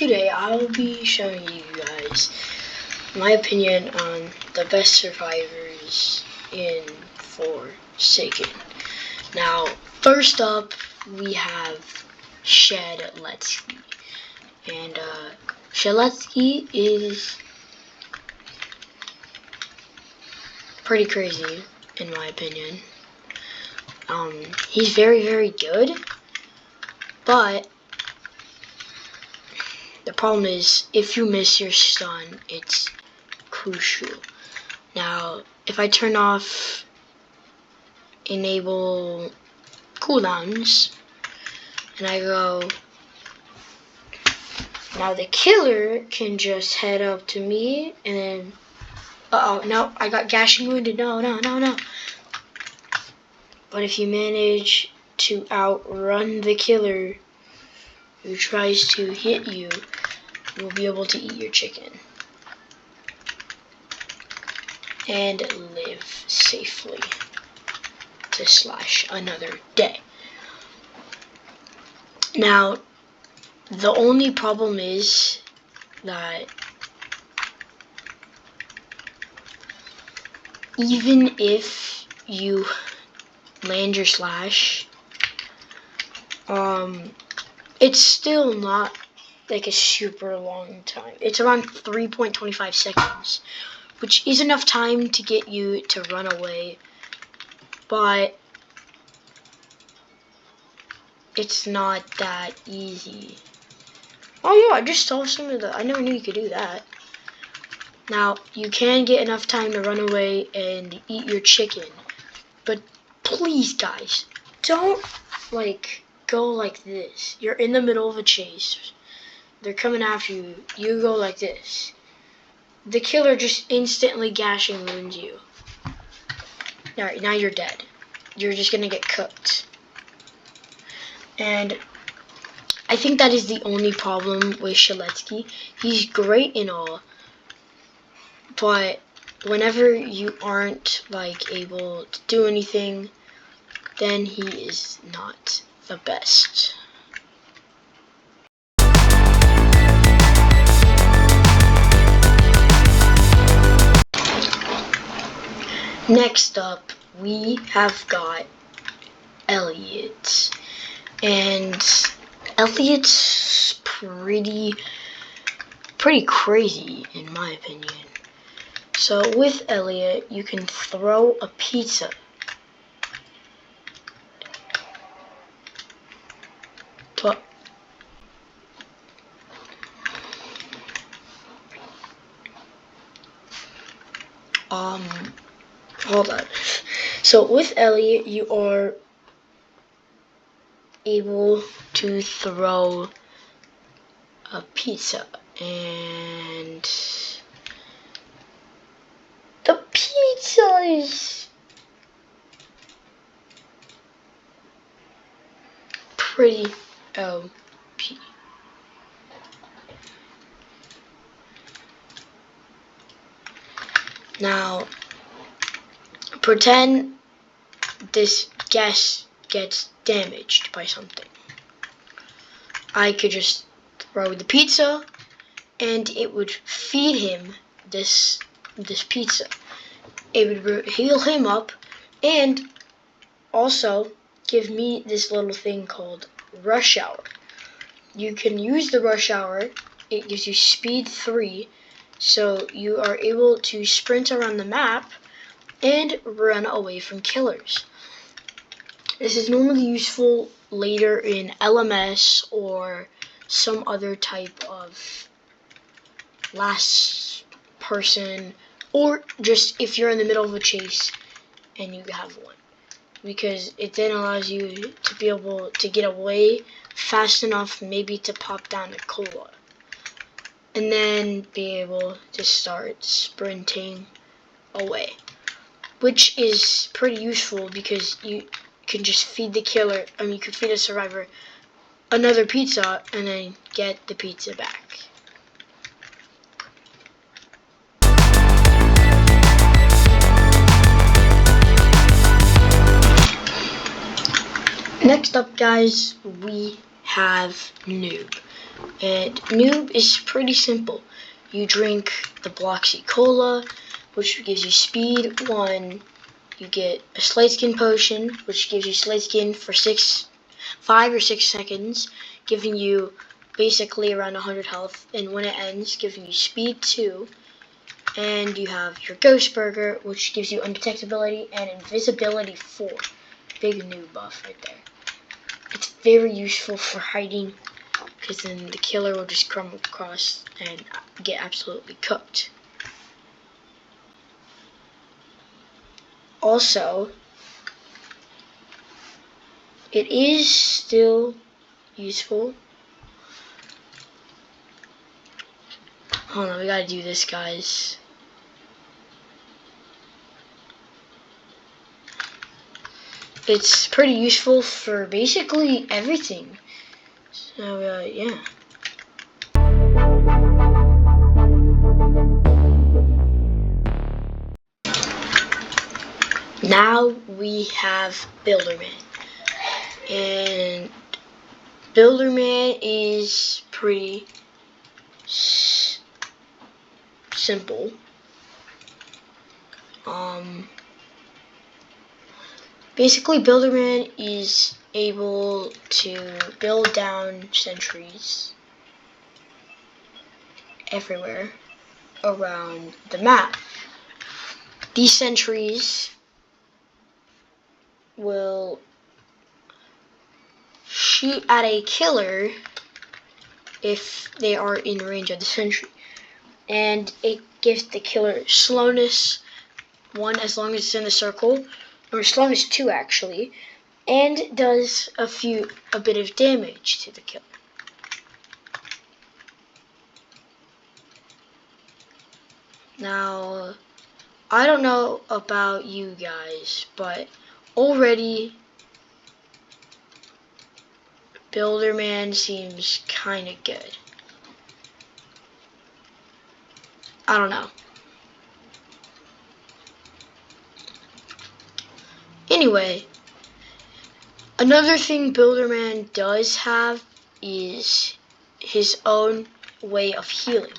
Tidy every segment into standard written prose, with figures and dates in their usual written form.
today I'll be showing you guys my opinion on the best survivors in Forsaken. Now, first up, we have Shedletsky. And Shedletsky is pretty crazy, in my opinion. He's very, very good, but the problem is, if you miss your stun, it's crucial. Now, if I turn off enable cooldowns, and I go, now the killer can just head up to me, and then, no, I got gashing wounded, no. But if you manage to outrun the killer who tries to hit you, you'll be able to eat your chicken and live safely to slash another day. Now, the only problem is that even if you land your slash, it's still not like a super long time. It's around 3.25 seconds, which is enough time to get you to run away, but it's not that easy. Oh yeah, I just saw some of the, I never knew you could do that. Now, you can get enough time to run away and eat your chicken, but please guys, don't go like this. You're in the middle of a chase. They're coming after you. You go like this. The killer just instantly gashing wounds you. Alright, now you're dead. You're just gonna get cooked. And I think that is the only problem with Shedletsky. He's great and all, but whenever you aren't able to do anything, then he is not the best. Next up, we have got Elliot. And Elliot's pretty crazy in my opinion. So with Elliot, you can throw a pizza. But hold on. So with Elliot, you are able to throw a pizza, and the pizza is pretty OP. Now, pretend this guest gets damaged by something. I could just throw the pizza, and it would feed him this pizza. It would heal him up, and also give me this little thing called Rush Hour. You can use the Rush Hour. It gives you speed 3, so you are able to sprint around the map and run away from killers. This is normally useful later in LMS or some other type of last person, or just if you're in the middle of a chase and you have one, because it then allows you to be able to get away fast enough, maybe to pop down a cola, and then be able to start sprinting away, which is pretty useful because you can just feed the killer, you could feed a survivor another pizza and then get the pizza back. Next up, guys, we have Noob. And noob is pretty simple. You drink the Bloxy Cola, which gives you speed 1. You get a Slate Skin Potion, which gives you Slate Skin for 5 or 6 seconds, giving you basically around 100 health, and when it ends, giving you speed 2. And you have your Ghost Burger, which gives you undetectability and invisibility 4. Big new buff right there. It's very useful for hiding, because then the killer will just come across and get absolutely cooked. Also, it is still useful. Hold on, we gotta do this, guys. It's pretty useful for basically everything. So, yeah. Now we have Builderman. And Builderman is pretty simple. Basically, Builderman is able to build down sentries everywhere around the map. These sentries will shoot at a killer if they are in range of the sentry, and it gives the killer slowness 1 as long as it's in the circle, or slowness 2 actually, and does a bit of damage to the killer. Now, I don't know about you guys, but already Builderman seems kind of good. I don't know. Anyway, another thing Builderman does have is his own way of healing.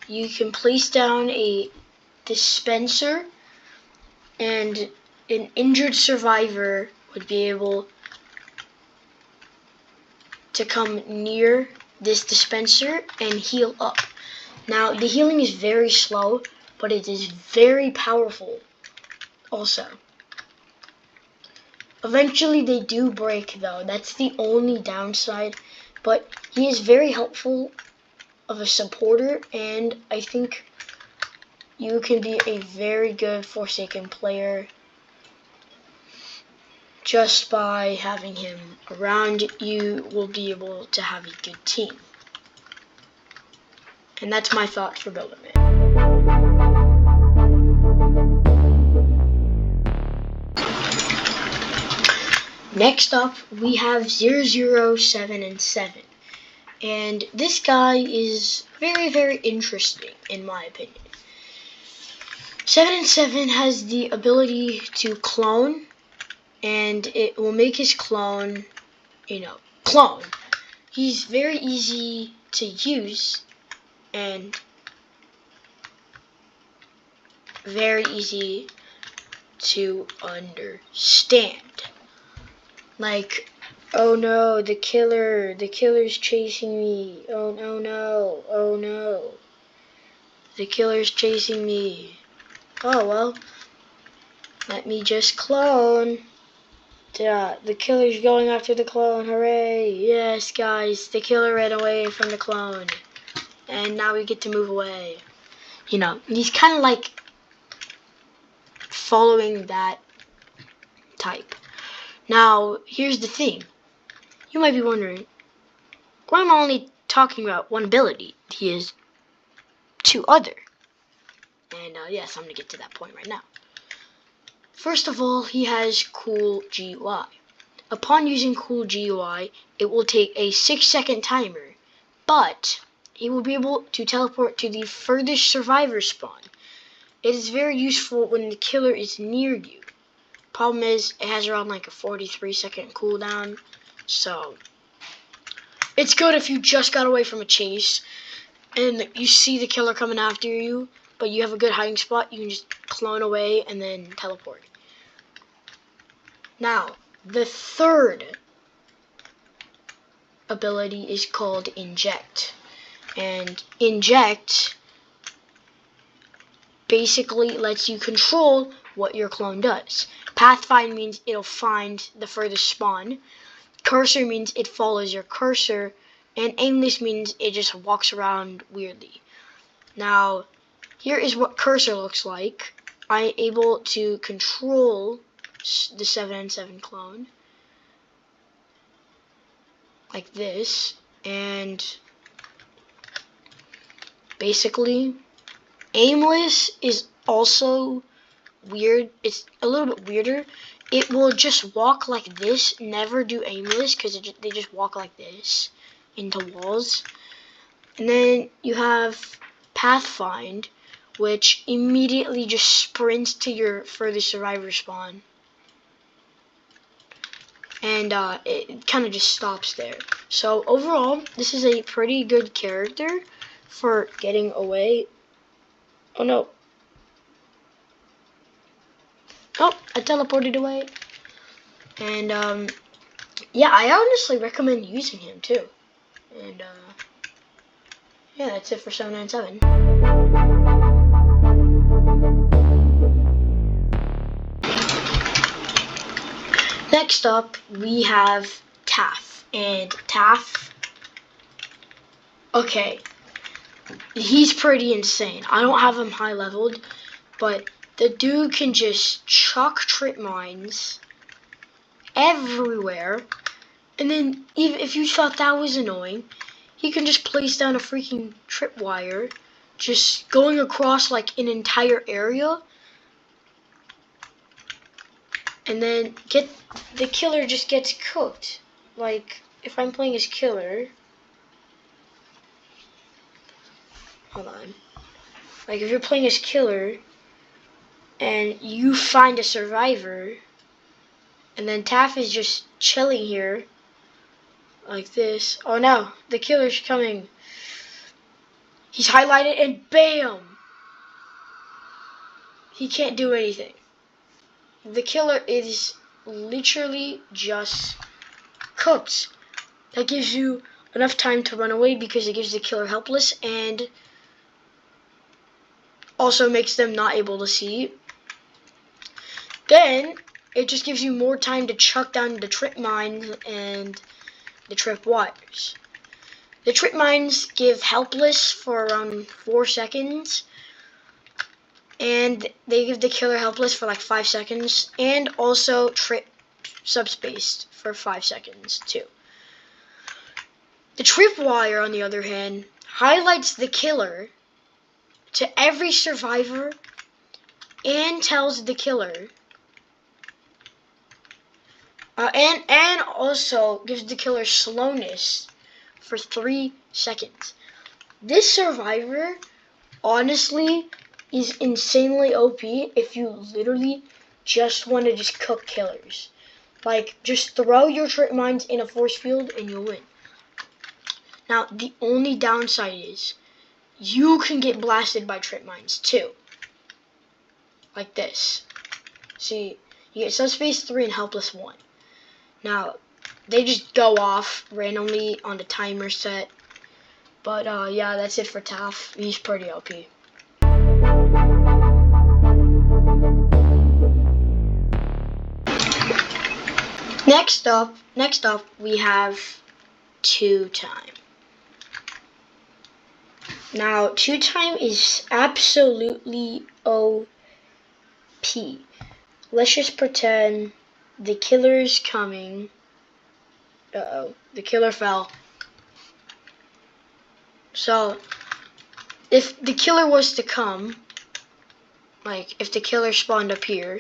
You can place down a dispenser, and an injured survivor would be able to come near this dispenser and heal up. Now, the healing is very slow, but it is very powerful also. Eventually they do break though. That's the only downside, but he is very helpful of a supporter, and I think you can be a very good Forsaken player just by having him around. You will be able to have a good team. And that's my thoughts for Builderman. Next up, we have 007 and 7. And this guy is very, very interesting, in my opinion. 7 and 7 has the ability to clone, and it will make his clone, clone. He's very easy to use, and very easy to understand. Like, oh no, the killer's chasing me. Oh no, the killer's chasing me. Oh well, let me just clone. The killer's going after the clone, hooray. Yes guys, the killer ran away from the clone. And now we get to move away. He's kind of like following that type. Now, here's the thing. You might be wondering, why am I only talking about one ability? He has 2 other. And yes, I'm going to get to that point right now. First of all, he has Cool GUI. Upon using Cool GUI, it will take a 6-second timer, but he will be able to teleport to the furthest survivor spawn. It is very useful when the killer is near you. Problem is, it has around like a 43-second cooldown, so It's good if you just got away from a chase and you see the killer coming after you, but you have a good hiding spot. You can just clone away and then teleport. Now, the third ability is called Inject. And Inject basically lets you control what your clone does. Pathfind means it'll find the furthest spawn. Cursor means it follows your cursor. And Aimless means it just walks around weirdly. Now, here is what Cursor looks like. I'm able to control the 7n7 clone like this, and basically Aimless is also weird. It's a little bit weirder. It will just walk like this, never do Aimless, because they just walk like this into walls. And then you have Pathfind, which immediately just sprints to your furthest survivor spawn. And it kind of just stops there. So overall, this is a pretty good character for getting away. Oh no. Oh, I teleported away. And yeah, I honestly recommend using him too. And yeah, that's it for 797. Next up, we have Taff. And Taff, okay, he's pretty insane. I don't have him high leveled, but the dude can just chuck trip mines everywhere. And then, even if you thought that was annoying, he can just place down a freaking tripwire, just going across like an entire area. And then the killer just gets cooked. Like, if I'm playing as killer, hold on. Like, if you're playing as killer and you find a survivor, and then Taff is just chilling here like this. Oh no, the killer's coming. He's highlighted and bam! He can't do anything. The killer is literally just cooked. That gives you enough time to run away because it gives the killer helpless and also makes them not able to see. Then it just gives you more time to chuck down the trip mines and the trip wires. The trip mines give helpless for around 4 seconds, and they give the killer helpless for like 5 seconds, and also trip subspaced for 5 seconds too. The tripwire, on the other hand, highlights the killer to every survivor and tells the killer, and also gives the killer slowness for 3 seconds. This survivor, honestly, is insanely OP if you literally just want to just cook killers. Like, just throw your trip mines in a force field and you'll win. Now, the only downside is you can get blasted by trip mines too. Like this. See, you get subspace 3 and helpless 1. Now, they just go off randomly on the timer set. But yeah, that's it for Taff. He's pretty OP. Next up, we have Two Time. Now, Two Time is absolutely OP. Let's just pretend the killer's coming. Uh-oh, the killer fell. So, if the killer was to come, like if the killer spawned up here,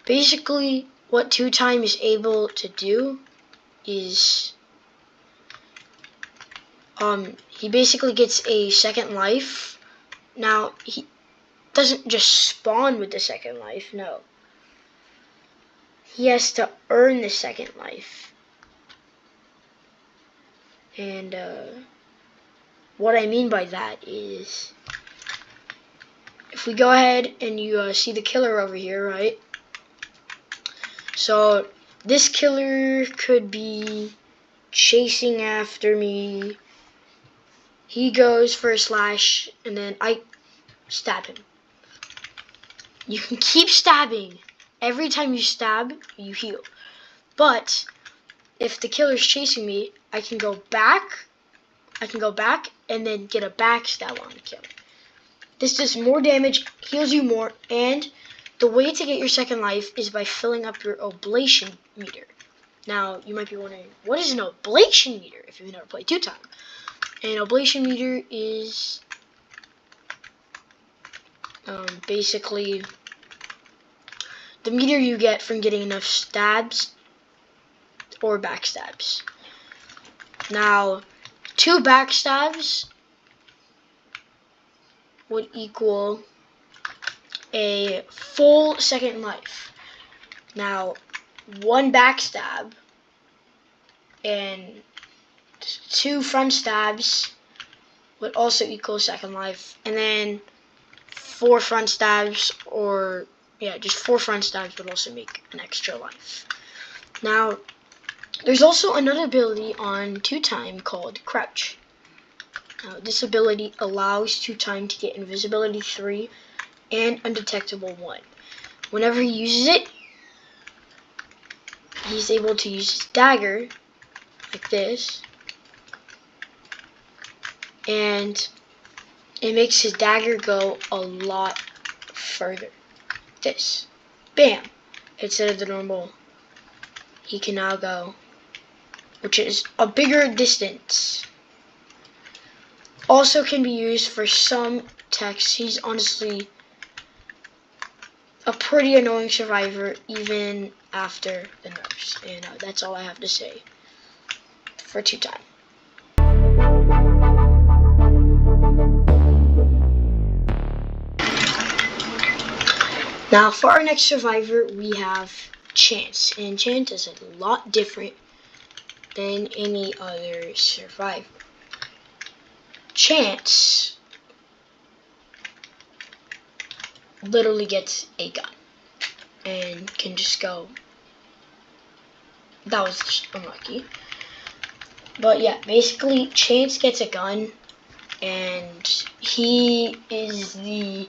basically what Two Time is able to do is he basically gets a second life. Now, he doesn't just spawn with the second life, no. He has to earn the second life. And what I mean by that is, if we go ahead and you see the killer over here, right? So this killer could be chasing after me. He goes for a slash, and then I stab him. You can keep stabbing. Every time you stab, you heal. But if the killer's chasing me, I can go back and then get a backstab on the killer. This does more damage, heals you more, and the way to get your second life is by filling up your oblation meter. Now, you might be wondering, what is an oblation meter if you've never played 2 Time? An oblation meter is basically the meter you get from getting enough stabs or backstabs. Now, 2 backstabs would equal a full second life. Now, 1 backstab and 2 front stabs would also equal second life, and then 4 front stabs, or just 4 front stabs would also make an extra life. Now, there's also another ability on 2 Time called Crouch. Now, this ability allows 2 Time to get invisibility 3 and undetectable 1. Whenever he uses it, he's able to use his dagger like this, and it makes his dagger go a lot further. This, bam, instead of the normal, he can now go, which is a bigger distance. Also can be used for some techs. He's honestly a pretty annoying survivor even after the nerfs. And that's all I have to say for 2 Time. Now for our next survivor, we have Chance. And Chance is a lot different than any other survivor. Chance literally gets a gun and can just go. That was just unlucky. But yeah, basically Chance gets a gun, and he is the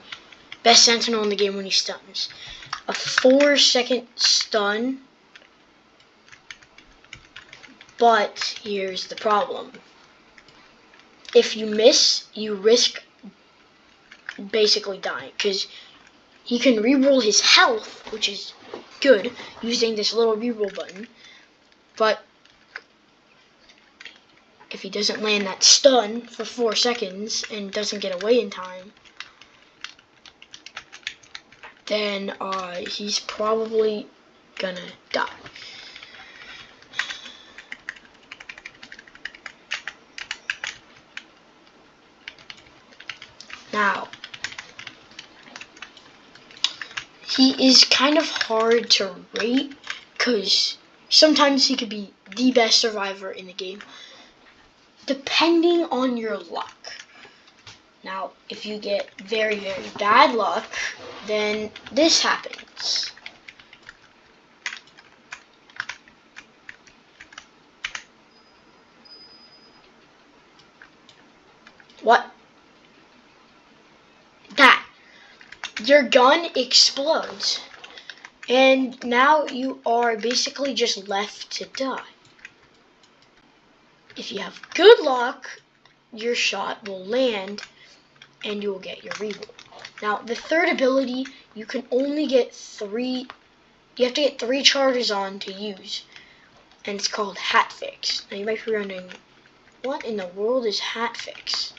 best sentinel in the game when he stuns. A 4-second stun, but here's the problem. If you miss, you risk basically dying, because he can reroll his health, which is good, using this little reroll button. But if he doesn't land that stun for 4 seconds and doesn't get away in time, then he's probably gonna die. Now, he is kind of hard to rate, because sometimes he could be the best survivor in the game, depending on your luck. Now, if you get very, very bad luck, then this happens. What? That. Your gun explodes, and now you are basically just left to die. If you have good luck, your shot will land and you will get your reroll. Now, the third ability, you can only get 3, you have to get 3 charges on to use, and it's called Hat Fix. Now, you might be wondering, what in the world is Hat Fix?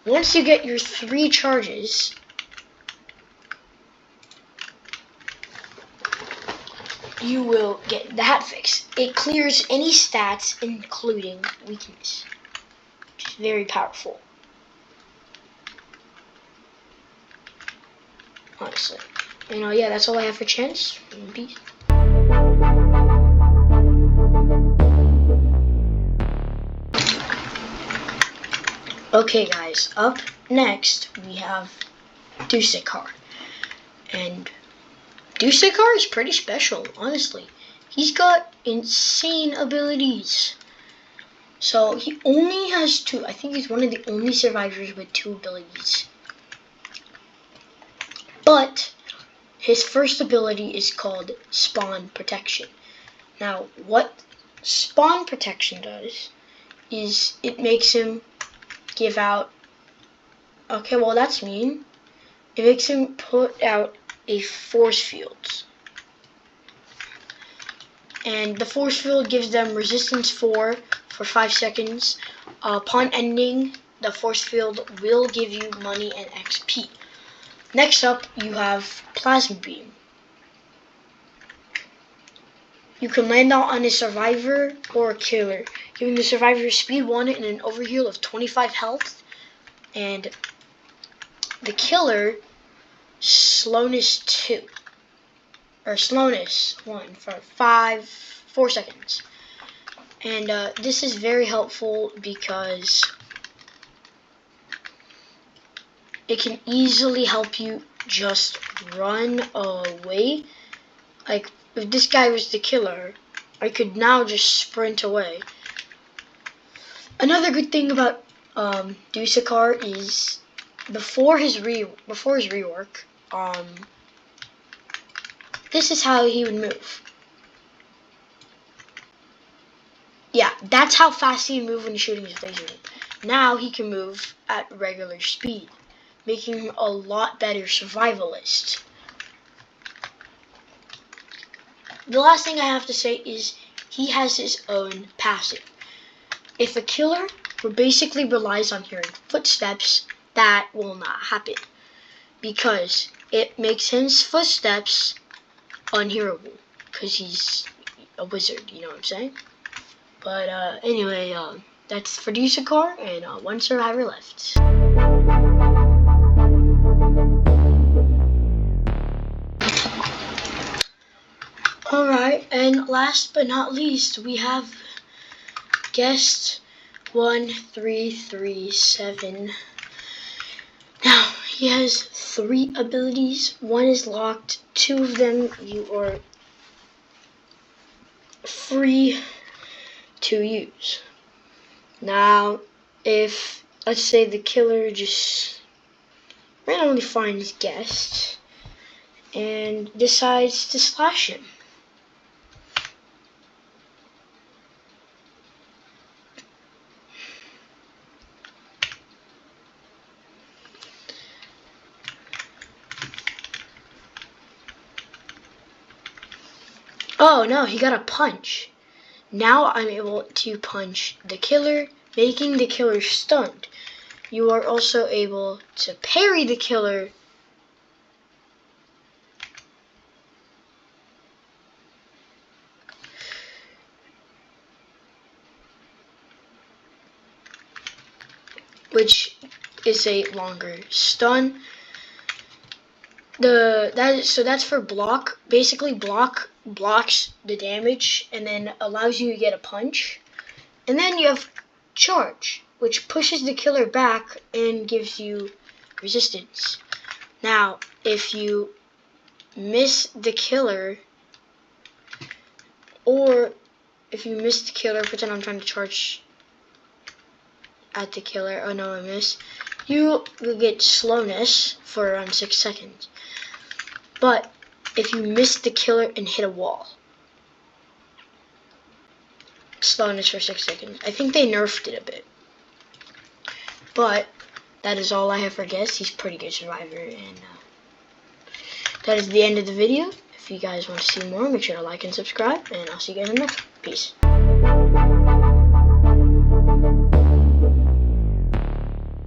Once you get your 3 charges, you will get the Hat Fix. It clears any stats, including weakness, which is very powerful, honestly. And yeah, that's all I have for Chance. Peace. Okay guys, up next we have Dusakar. And Dusakar is pretty special, honestly. He's got insane abilities. So he only has 2. I think he's one of the only survivors with 2 abilities. But his first ability is called Spawn Protection. Now, what Spawn Protection does is it makes him give out... Okay, well that's mean. It makes him put out a force field. And the force field gives them resistance 4 for 5 seconds. Upon ending, the force field will give you money and XP. Next up, you have Plasma Beam. You can land on a survivor or a killer, giving the survivor speed 1 and an overheal of 25 health, and the killer slowness 2, or slowness 1 for 4 seconds. And this is very helpful because it can easily help you just run away. Like, if this guy was the killer, I could now just sprint away. Another good thing about Dusakar is before his rework, this is how he would move. Yeah, that's how fast he would move when shooting his laser. Now he can move at regular speed, making him a lot better survivalist. The last thing I have to say is he has his own passive. If a killer basically relies on hearing footsteps, that will not happen, because it makes his footsteps unhearable, because he's a wizard, you know what I'm saying? But anyway, that's for Dusakar, and 1 survivor left. Alright, and last but not least, we have guest 1337. Now, he has 3 abilities. 1 is locked. 2 of them you are free to use. Now, if, let's say, the killer just randomly finds guest and decides to slash him. Oh no, he got a punch. Now I'm able to punch the killer, making the killer stunned. You are also able to parry the killer, which is a longer stun. That's for block. Basically, blocks the damage and then allows you to get a punch. And then you have charge, which pushes the killer back and gives you resistance. Now, if you miss the killer, or if you miss the killer, pretend I'm trying to charge at the killer. Oh no, I miss. You will get slowness for around 6 seconds. But if you miss the killer and hit a wall, slowness for 6 seconds. I think they nerfed it a bit. But that is all I have for guests. He's a pretty good survivor, and that is the end of the video. If you guys want to see more, make sure to like and subscribe, and I'll see you guys in the next one. Peace.